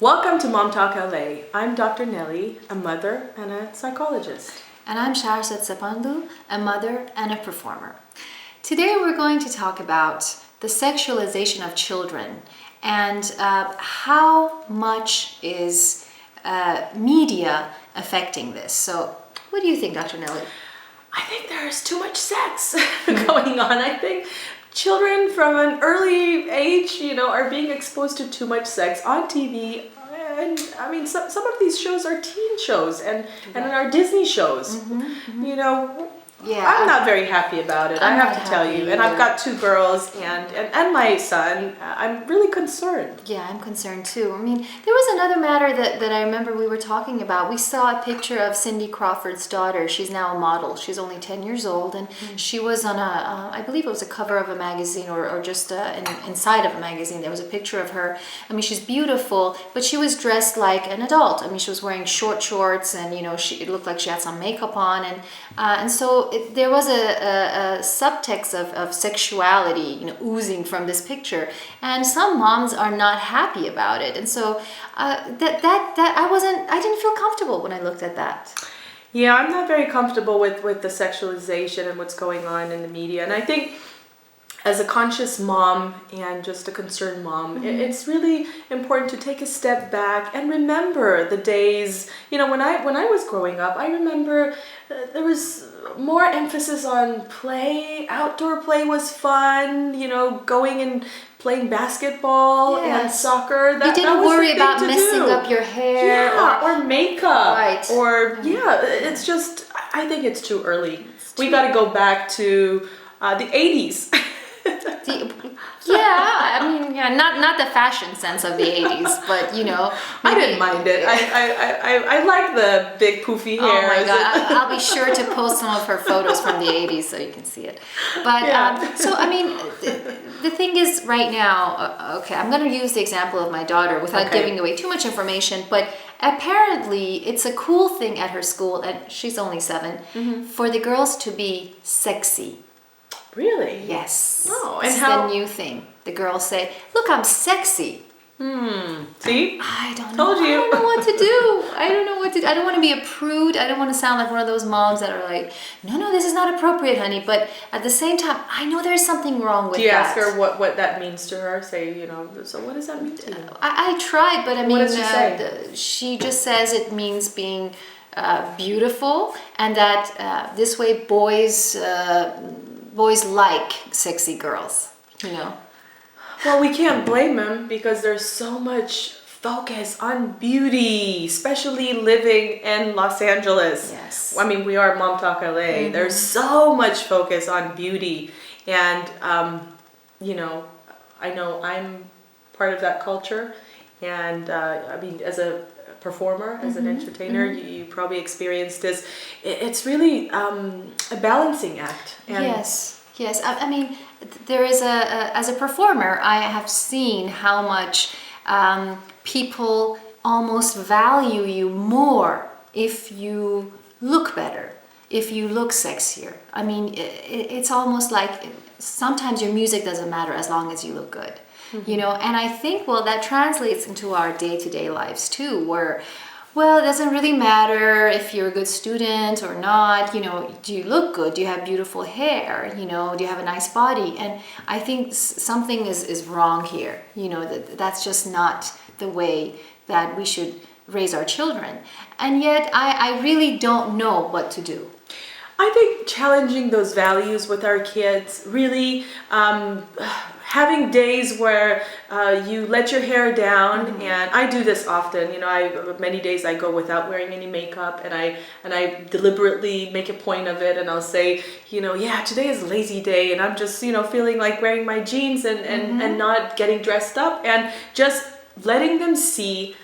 Welcome to MomTalk LA. I'm Dr. Nelly, a mother and a psychologist. And I'm Shahrzad, a mother and a performer. Today we're going to talk about the sexualization of children and how much is media affecting this. So what do you think, Dr. Nelly? I think there's too much sex going on. I think children from an early age, are being exposed to too much sex on TV. And I mean, some of these shows are teen shows and are Disney shows. I'm not very happy about it. I have to tell you. And I've got two girls and my son. I'm really concerned. Yeah, I'm concerned too. I mean, there was another matter that I remember we were talking about. We saw a picture of Cindy Crawford's daughter. She's now a model. She's only 10 years old. And she was on I believe it was a cover of a magazine or just inside of a magazine. There was a picture of her. I mean, she's beautiful, but she was dressed like an adult. I mean, she was wearing short shorts and, it looked like she had some makeup on. And so there was a subtext of sexuality, oozing from this picture, and some moms are not happy about it, and so I didn't feel comfortable when I looked at that. Yeah, I'm not very comfortable with the sexualization and what's going on in the media, and I think as a conscious mom and just a concerned mom, it's really important to take a step back and remember the days. When I was growing up, I remember there was more emphasis on play. Outdoor play was fun. Going and playing basketball and soccer. You didn't worry about messing up your hair or makeup. Right. It's just, I think it's too early. We got to go back to the 80s. Not the fashion sense of the 80s, but I didn't mind it. I like the big poofy hair. Oh my God, I'll be sure to post some of her photos from the 80s so you can see it. But the thing is right now, I'm going to use the example of my daughter without giving away too much information, but apparently it's a cool thing at her school, and she's only 7, for the girls to be sexy. Really? Yes. Oh, and the new thing. The girls say, "Look, I'm sexy." See? I don't know. Told you. I don't know what to do. I don't want to be a prude. I don't want to sound like one of those moms that are like, no, this is not appropriate, honey. But at the same time, I know there's something wrong with that. Do you ask her what that means to her? Say, so what does that mean to you? I tried, but I mean, what does she say? She just says it means being beautiful, and that this way boys like sexy girls, Well, we can't blame them because there's so much focus on beauty, especially living in Los Angeles. Yes. I mean, we are MomTalk LA. There's so much focus on beauty. And, I know I'm part of that culture. And, as a performer, as an entertainer, you probably experienced this. It's really a balancing act. And Yes. I mean, there is as a performer, I have seen how much people almost value you more if you look better, if you look sexier. I mean, it's almost like sometimes your music doesn't matter as long as you look good, and I think, that translates into our day-to-day lives too, where it doesn't really matter if you're a good student or not. Do you look good? Do you have beautiful hair? Do you have a nice body? And I think something is wrong here. That's just not the way that we should raise our children. And yet I really don't know what to do. I think challenging those values with our kids, really having days where you let your hair down, and I do this often. Many days I go without wearing any makeup, and I deliberately make a point of it, and I'll say, today is a lazy day, and I'm just feeling like wearing my jeans and not getting dressed up, and just letting them see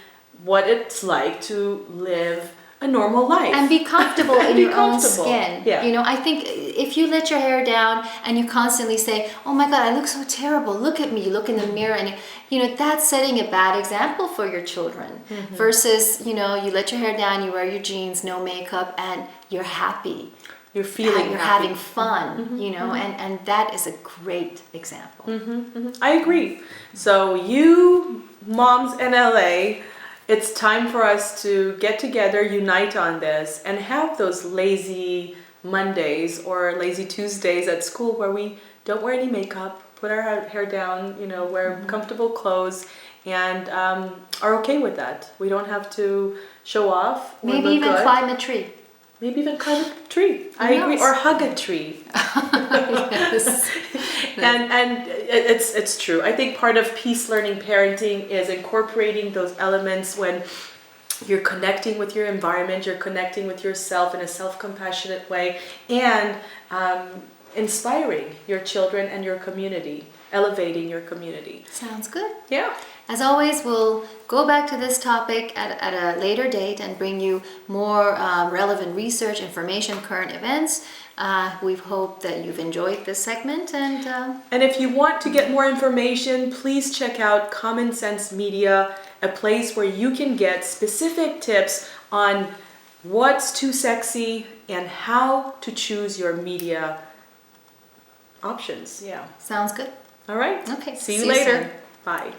what it's like to live a normal life and be comfortable in your own skin. Yeah. I think if you let your hair down and you constantly say, "Oh my God, I look so terrible. Look at me." You look in the mirror and that's setting a bad example for your children. Versus, you let your hair down, you wear your jeans, no makeup, and you're happy. You're feeling you're happy. having fun, and that is a great example. I agree. So you moms in LA, it's time for us to get together, unite on this, and have those lazy Mondays or lazy Tuesdays at school where we don't wear any makeup, put our hair down, wear comfortable clothes, and are okay with that. We don't have to show off. Or Maybe look even good. climb a tree. Maybe even climb a tree. I agree. Or hug a tree. Yes. And it's true. I think part of peace learning parenting is incorporating those elements when you're connecting with your environment, you're connecting with yourself in a self-compassionate way, and inspiring your children and your community, elevating your community. Sounds good. Yeah. As always, we'll go back to this topic at a later date and bring you more relevant research, information, current events. We hope that you've enjoyed this segment. And if you want to get more information, please check out Common Sense Media, a place where you can get specific tips on what's too sexy and how to choose your media options. Yeah. Sounds good. All right. Okay. See you later. Soon. Bye.